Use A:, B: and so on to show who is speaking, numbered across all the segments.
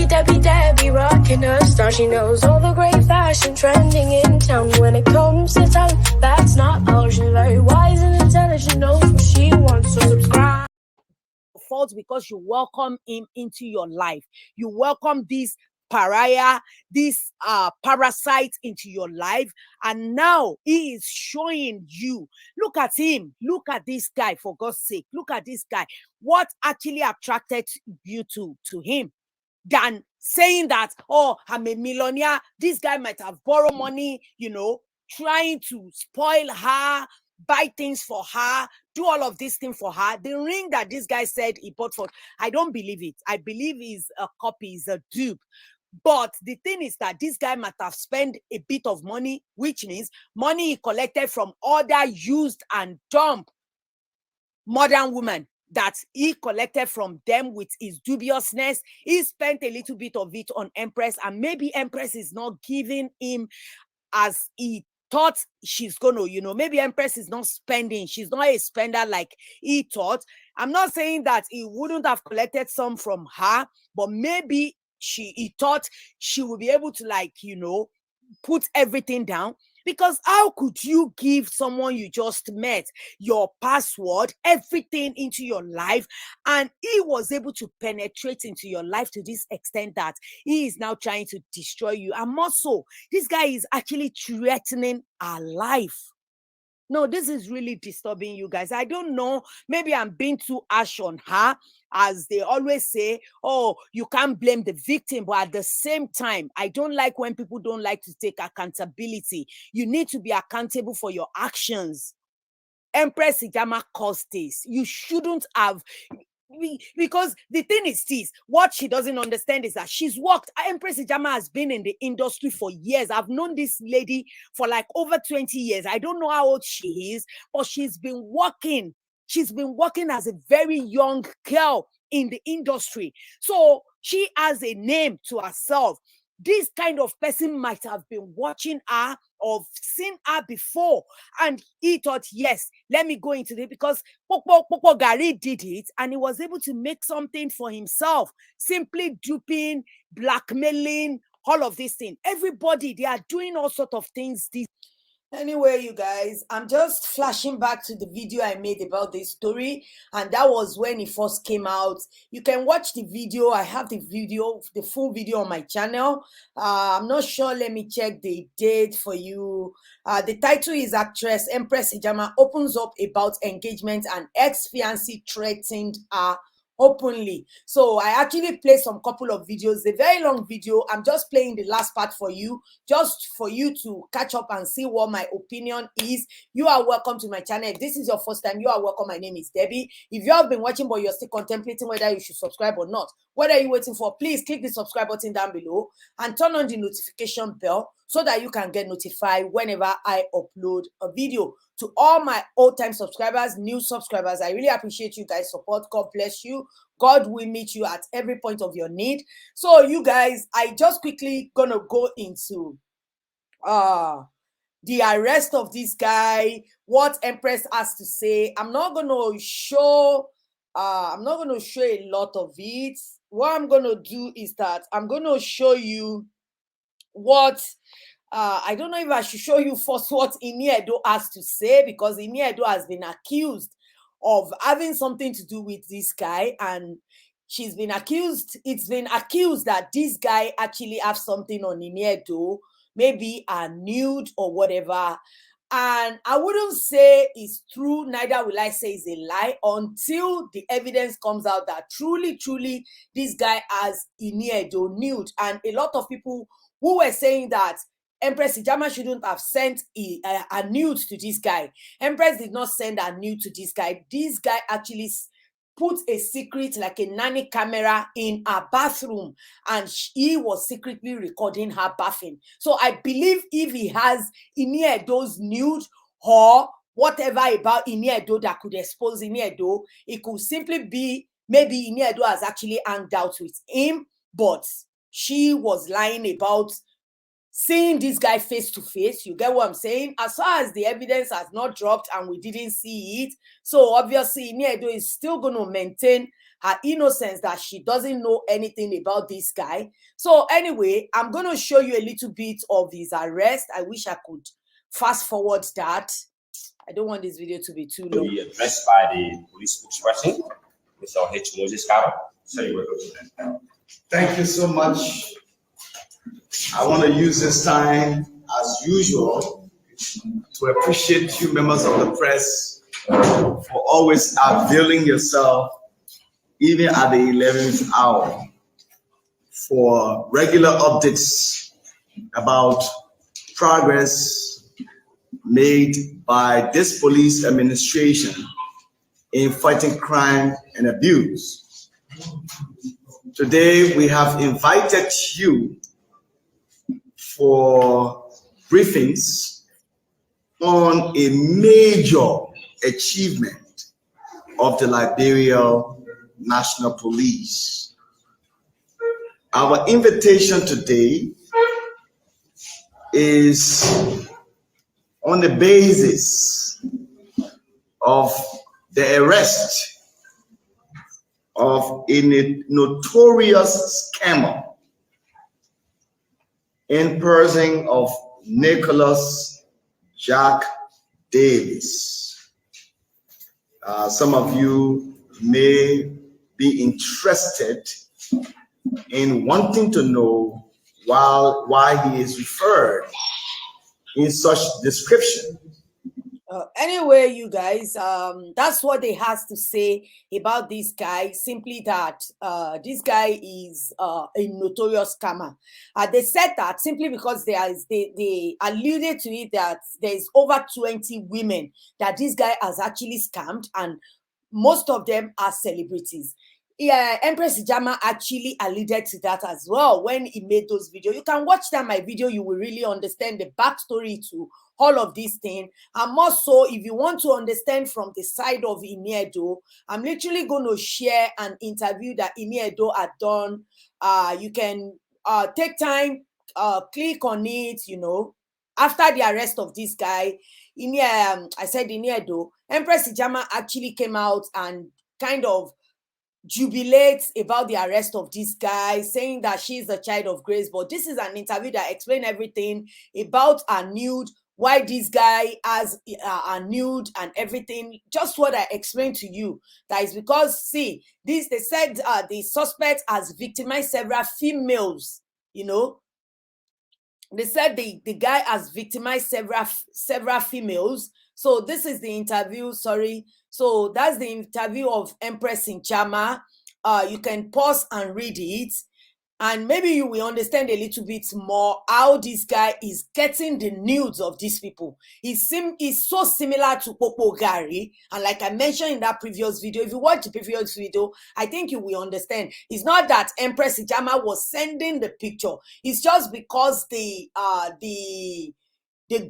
A: Debbie, rocking her style. She knows all the great fashion trending in town. When it comes to talent, that's not all. She's very wise and intelligent, knows what she wants, so subscribe.
B: Fault because you welcome him into your life. You welcome this pariah, this parasite into your life, and now he is showing you. Look at him. Look at this guy, for God's sake. Look at this guy. What actually attracted you to him? Than saying that, oh, I'm a millionaire. This guy might have borrowed money, trying to spoil her, buy things for her, do all of these things for her. The ring that this guy said he bought for, I don't believe it. I believe he's a copy, he's a dupe. But the thing is that this guy might have spent a bit of money, which means money he collected from other used and dumped modern women that he collected from them with his dubiousness. He spent a little bit of it on Empress, and maybe Empress is not giving him as he thought she's gonna, maybe Empress is not spending. She's not a spender like he thought. I'm not saying that he wouldn't have collected some from her, but maybe he thought she would be able to put everything down. Because how could you give someone you just met your password, everything into your life, and he was able to penetrate into your life to this extent that he is now trying to destroy you? And more so, this guy is actually threatening our life. No, this is really disturbing, you guys. I don't know. Maybe I'm being too harsh on her. As they always say, oh, you can't blame the victim. But at the same time, I don't like when people don't like to take accountability. You need to be accountable for your actions. Empress Njamah caused this. You shouldn't have... Because the thing is this, what she doesn't understand is that she's worked. Empress Njamah has been in the industry for years. I've known this lady for like over 20 years. I don't know how old she is, but she's been working. She's been working as a very young girl in the industry. So she has a name to herself. This kind of person might have been watching her or seen her before, and he thought, yes, let me go into it, because Popo Gary did it and he was able to make something for himself, simply duping, blackmailing, all of these things. Everybody, they are doing all sorts of things. Anyway, you guys, I'm just flashing back to the video I made about this story, and that was when it first came out. You can watch the video. I have the video, the full video on my channel. I'm not sure. Let me check the date for you. The title is Actress Empress Njamah opens up about engagement and ex-fiancé threatened her openly. So I actually played some couple of videos, a very long video. I'm just playing the last part for you, just for you to catch up and see what my opinion is. You are welcome to my channel. If this is your first time, you are welcome. My name is Debbie. If you have been watching but you're still contemplating whether you should subscribe or not, what are you waiting for? Please click the subscribe button down below and turn on the notification bell so that you can get notified whenever I upload a video. To all my old-time subscribers, new subscribers, I really appreciate you guys' support. God bless you. God will meet you at every point of your need. So you guys, I just quickly gonna go into the arrest of this guy, what Empress has to say. I'm not gonna show a lot of it. What I'm gonna do is that I'm gonna show you what I don't know if I should show you first what Iniedo has to say, because Iniedo has been accused of having something to do with this guy, and it's been accused that this guy actually has something on Iniedo, maybe a nude or whatever. And I wouldn't say it's true, neither will I say it's a lie, until the evidence comes out that truly this guy has Iniedo nude. And a lot of people who were saying that Empress Njamah shouldn't have sent a nude to this guy. Empress did not send a nude to this guy. This guy actually put a secret, like a nanny camera, in her bathroom, and he was secretly recording her bathing. So I believe if he has Iniedo's nude or whatever about Iniedo that could expose Iniedo, it could simply be maybe Iniedo has actually hanged out with him, but she was lying about seeing this guy face to face. You get what I'm saying? As far as the evidence has not dropped and we didn't see it, so obviously Iniedo is still going to maintain her innocence, that she doesn't know anything about this guy. So anyway, I'm going to show you a little bit of his arrest. I wish I could fast forward that. I don't want this video to be too long.
C: Be addressed by the police spokesperson, Mr. H. Moses Caro. Say what goes.
D: Thank you so much. I want to use this time, as usual, to appreciate you, members of the press, for always availing yourself, even at the 11th hour, for regular updates about progress made by this police administration in fighting crime and abuse. Today, we have invited you for briefings on a major achievement of the Liberia National Police. Our invitation today is on the basis of the arrest of a notorious scammer in person of Nicholas Jack Davis. Some of you may be interested in wanting to know why he is referred in such description.
B: Anyway, you guys, that's what they has to say about this guy. Simply that this guy is a notorious scammer. They said that simply because they alluded to it that there's over 20 women that this guy has actually scammed, and most of them are celebrities. Yeah, Empress Njamah actually alluded to that as well when he made those videos. You can watch that my video, you will really understand the backstory to all of these things. And more so, if you want to understand from the side of Iniedo, I'm literally going to share an interview that Iniedo had done. You can take time, click on it, you know, after the arrest of this guy. I said Iniedo, Empress Njamah actually came out and kind of jubilates about the arrest of this guy, saying that she's a child of grace. But this is an interview that explains everything about her nude, why this guy has a nude and everything. Just what I explained to you. That is because, see, they said the suspect has victimized several females, you know. They said the guy has victimized several females. So this is the interview, sorry. So that's the interview of Empress Njamah. You can pause and read it, and maybe you will understand a little bit more how this guy is getting the nudes of these people. He's so similar to Popo Gary, and like I mentioned in that previous video, if you watch the previous video, I think you will understand. It's not that Empress Njamah was sending the picture. It's just because the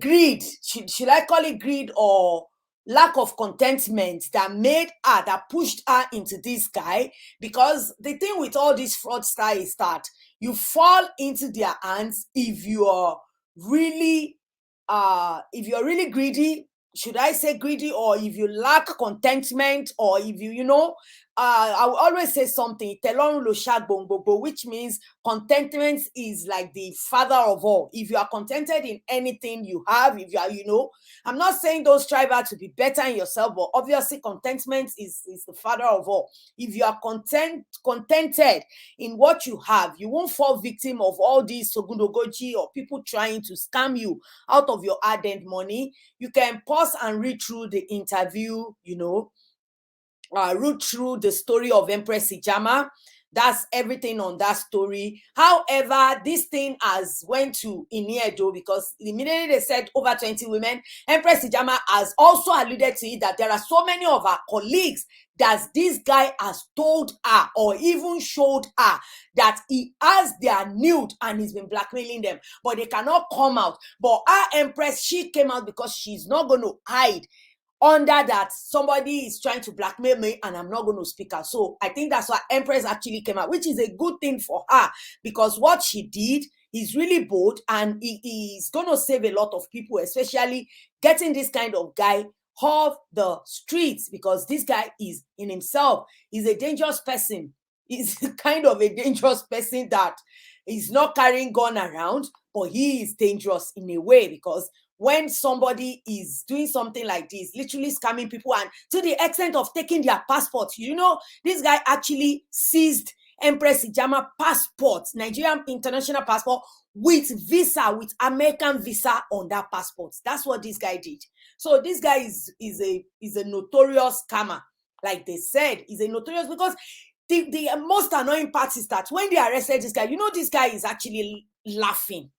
B: greed, should I call it greed or lack of contentment, that made her, that pushed her into this guy. Because the thing with all these fraudsters is that you fall into their hands if you're really greedy. Should I say greedy? Or if you lack contentment, or if you know, I will always say something, which means contentment is like the father of all. If you are contented in anything you have, if you are, you know, I'm not saying don't strive hard to be better in yourself, but obviously contentment is the father of all. If you are contented in what you have, you won't fall victim of all these sogundogoji or people trying to scam you out of your hard-earned money. You can pause and read through the interview, you know, read through the story of Empress Njamah. That's everything on that story. However, this thing has went to Iniedo because immediately they said over 20 women. Empress Njamah has also alluded to it that there are so many of our colleagues that this guy has told her or even showed her that he has their nude and he's been blackmailing them, but they cannot come out. But our Empress, she came out because she's not going to hide under that somebody is trying to blackmail me and I'm not going to speak out. So I think that's why Empress actually came out, which is a good thing for her, because what she did is really bold and he is going to save a lot of people, especially getting this kind of guy of the streets, because this guy is in himself, he's a dangerous person. He's kind of a dangerous person that is not carrying gun around, but he is dangerous in a way, because when somebody is doing something like this, literally scamming people, and to the extent of taking their passports, this guy actually seized Empress Njamah passport, Nigerian international passport, with visa, with American visa on that passport. That's what this guy did. So this guy is a notorious scammer. Like they said, he's a notorious, because the most annoying part is that when they arrested this guy, this guy is actually laughing.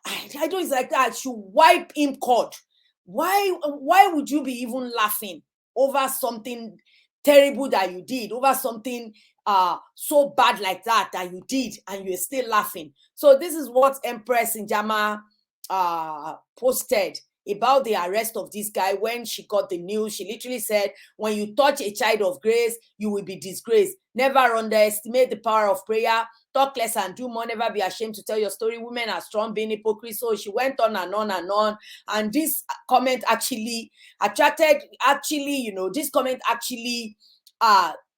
B: I don't, it's like that. I should wipe him cord. Why would you be even laughing over something terrible that you did, over something so bad like that you did, and you're still laughing? So this is what Empress Njamah posted about the arrest of this guy. When she got the news, she literally said, when you touch a child of grace, you will be disgraced. Never underestimate the power of prayer. Talk less and do more. Never be ashamed to tell your story. Women are strong, being hypocrites. So she went on and on and on. And this comment actually attracted, this comment actually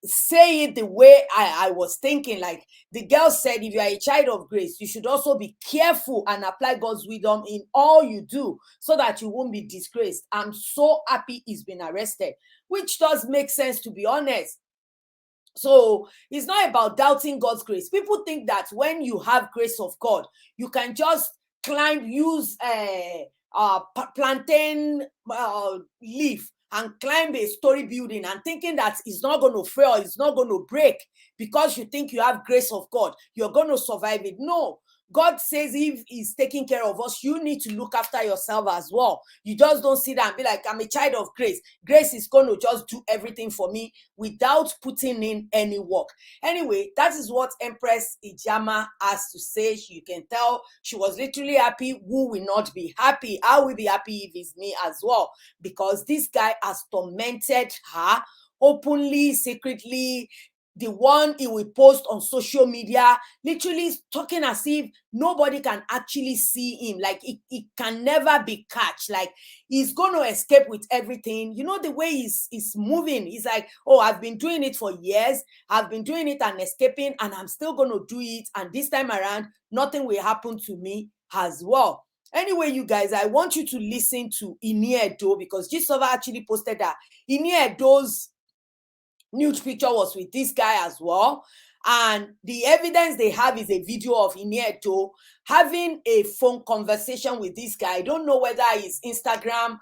B: say it the way I was thinking. Like the girl said, if you are a child of grace, you should also be careful and apply God's wisdom in all you do, so that you won't be disgraced. I'm so happy he's been arrested, which does make sense, to be honest. So it's not about doubting God's grace. People think that when you have grace of God, you can just use plantain leaf and climb a story building, and thinking that it's not going to fail, it's not going to break, because you think you have grace of God, you're going to survive it. No. God says if he's taking care of us, you need to look after yourself as well. You just don't sit there and be like, I'm a child of grace. Grace is going to just do everything for me without putting in any work. Anyway, that is what Empress Njamah has to say. You can tell she was literally happy. Who will not be happy? I will be happy if it's me as well, because this guy has tormented her openly, secretly. The one he will post on social media, literally talking as if nobody can actually see him. Like it can never be catch. Like he's going to escape with everything. The way he's moving. He's like, oh, I've been doing it for years. I've been doing it and escaping, and I'm still going to do it. And this time around, nothing will happen to me as well. Anyway, you guys, I want you to listen to Iniedo, because Gisova actually posted that Iniedo's nude picture was with this guy as well, and the evidence they have is a video of Iniedo having a phone conversation with this guy. I don't know whether it's Instagram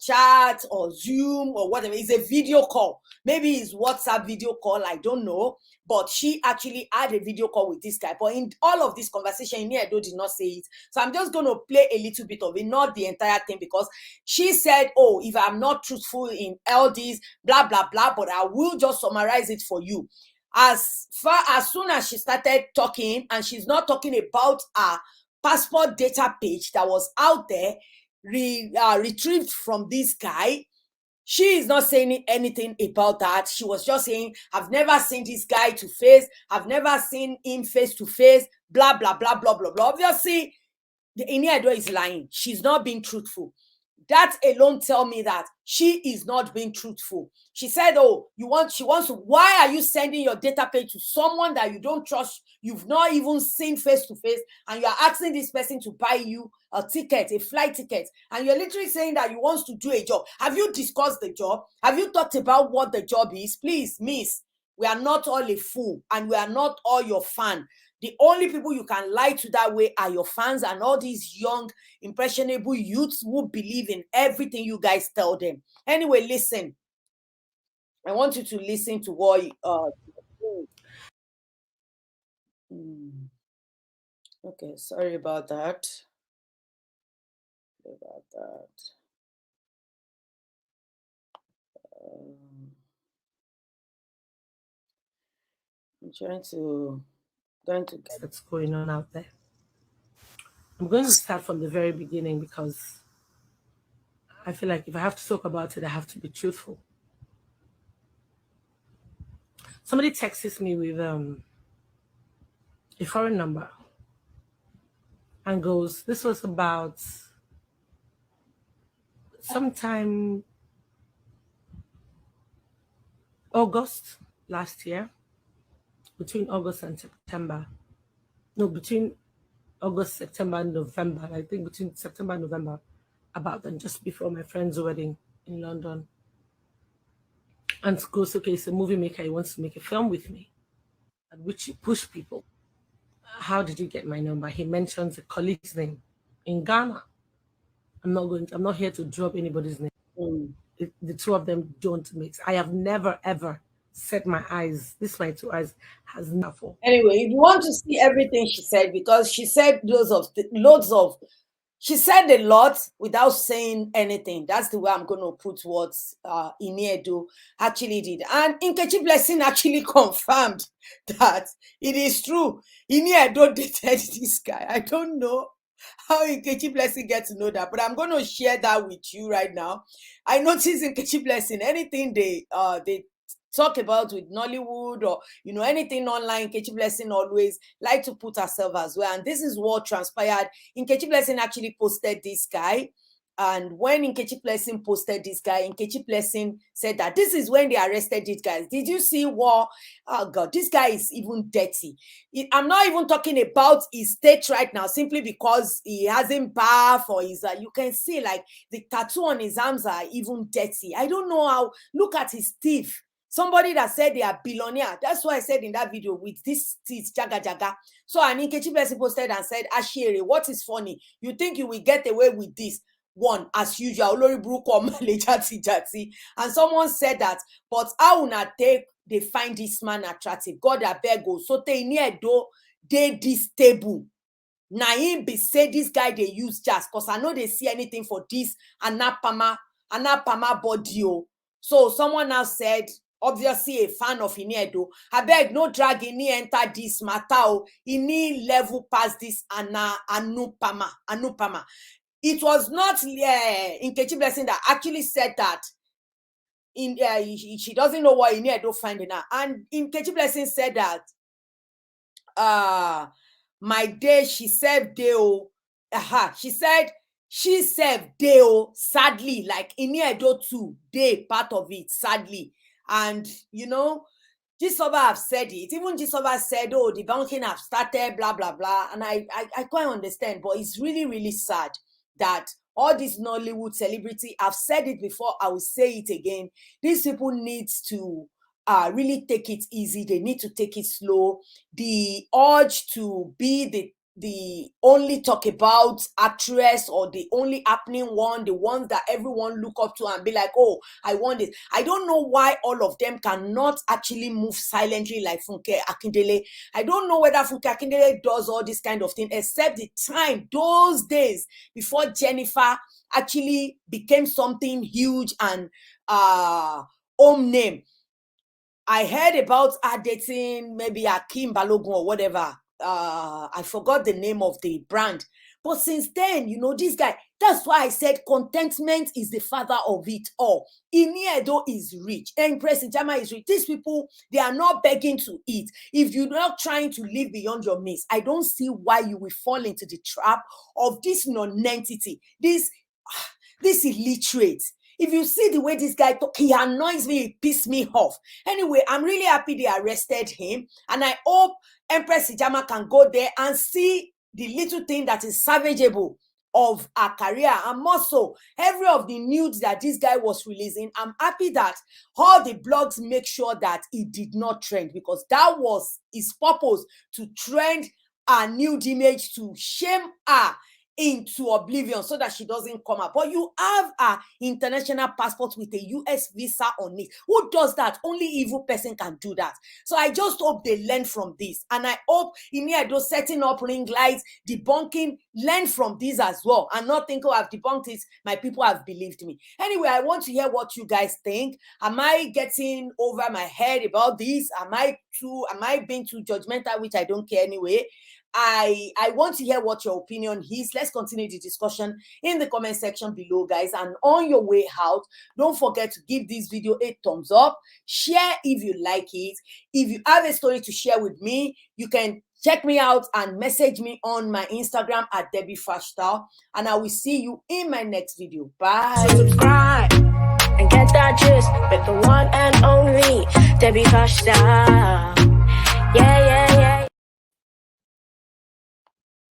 B: chat or Zoom or whatever. It's a video call, maybe it's WhatsApp video call, I don't know, but she actually had a video call with this guy. But in all of this conversation, Iniedo did not say it, so I'm just going to play a little bit of it, not the entire thing, because she said, oh, if I'm not truthful in all these blah blah blah, but I will just summarize it for you. As soon as she started talking, and she's not talking about a passport data page that was out there, retrieved from this guy, she is not saying anything about that. She was just saying, I've never seen this guy to face, I've never seen him face to face, blah blah blah blah blah blah. Obviously, the Iniedo is lying. She's not being truthful. That alone tell me that she is not being truthful. She said, oh, she wants to, why are you sending your data page to someone that you don't trust, you've not even seen face to face, and you are asking this person to buy you a ticket, a flight ticket, and you're literally saying that you want to do a job. Have you discussed the job? Have you talked about what the job is? Please, miss, we are not all a fool, and we are not all your fan. The only people you can lie to that way are your fans and all these young, impressionable youths who believe in everything you guys tell them. Anyway, listen. I want you to listen to what... Okay, sorry about that. I'm trying to get
E: what's going on out there. I'm going to start from the very beginning, because I feel like if I have to talk about it, I have to be truthful. Somebody texts me with a foreign number and goes, this was about sometime August last year, between August and September. No, between August, September, and November. I think between September and November, about then, just before my friend's wedding in London. And goes, okay, it's a movie maker. He wants to make a film with me, at which he pushed people. How did you get my number? He mentions a colleague's name in Ghana. I'm not here to drop anybody's name. The two of them don't mix. I have never ever set my eyes. This my two eyes has never.
B: Anyway, if you want to see everything she said, because she said she said a lot without saying anything. That's the way I'm going to put what Iniedo actually did. And Nkechi Blessing actually confirmed that it is true. Iniedo dated this guy. I don't know how Nkechi Blessing gets to know that, but I'm going to share that with you right now. I noticed Nkechi Blessing, anything they talk about with Nollywood or anything online, Nkechi Blessing always like to put herself as well. And this is what transpired. Nkechi Blessing actually posted this guy. And when Nkechi Blessing posted this guy, Nkechi Blessing said that this is when they arrested these guys. Did you see what? Oh God, this guy is even dirty. I'm not even talking about his state right now, simply because he hasn't bathed or you can see like the tattoo on his arms are even dirty. I don't know how. Look at his teeth. Somebody that said they are billionaire. That's why I said in that video with this teeth, jaga jaga. So and Nkechi Blessing posted and said, Ashere, what is funny? You think you will get away with this? One, as usual, Olori Brukom, jati. And someone said that, but how una take they find this man attractive? God abeg go. So they near do they this table. Na him be say this guy they use just because I know they see anything for this anapama body. So someone now said, obviously a fan of Iniedo, I beg no drag Ini enter this matter. Ini level past this anupama. It was not Nkechi Blessing that actually said that. She doesn't know what Iniedo finding her. And Nkechi Blessing said that my day she served Deo. She said she served Deo sadly, like Iniedo too, they part of it, sadly. And Jisoba have said it. Even Jisoba said, oh, the banking have started, blah, blah, blah. And I quite understand, but it's really, really sad that all these Nollywood celebrity, I've said it before, I will say it again. These people need to really take it easy. They need to take it slow. The urge to be the only talk about actress or the only happening one, the ones that everyone look up to and be like, oh, I want it. I don't know why all of them cannot actually move silently like Funke Akindele. I don't know whether Funke Akindele does all this kind of thing, except the time, those days before Jennifer actually became something huge and home name. I heard about her dating maybe Akim Balogun or whatever. I forgot the name of the brand. But since then, this guy, that's why I said contentment is the father of it all. Iniedo is rich. Empress Njamah is rich. These people, they are not begging to eat. If you're not trying to live beyond your means, I don't see why you will fall into the trap of this non-entity, this illiterate. If you see the way this guy talk, he annoys me, he pisses me off. Anyway, I'm really happy they arrested him. And I hope Empress Njamah can go there and see the little thing that is salvageable of her career. And also, every of the nudes that this guy was releasing, I'm happy that all the blogs make sure that it did not trend, because that was his purpose, to trend a nude image, to shame her into oblivion so that she doesn't come out. But you have an international passport with a US visa on it. Who does that? Only evil person can do that. So I just hope they learn from this. And I hope Iniedo setting up ring lights, debunking, learn from this as well. And not think, oh, I've debunked it, my people have believed me. Anyway, I want to hear what you guys think. Am I getting over my head about this? Am I being too judgmental, which I don't care anyway? I want to hear what your opinion is. Let's continue the discussion in the comment section below, guys. And on your way out, don't forget to give this video a thumbs up. Share if you like it. If you have a story to share with me, you can Check me out and message me on my Instagram at DEBBIEFASHSTYLE, and I will see you in my next video. Bye.
A: So subscribe and get that gist with the one and only Debbie Fashtyle. Yeah, yeah.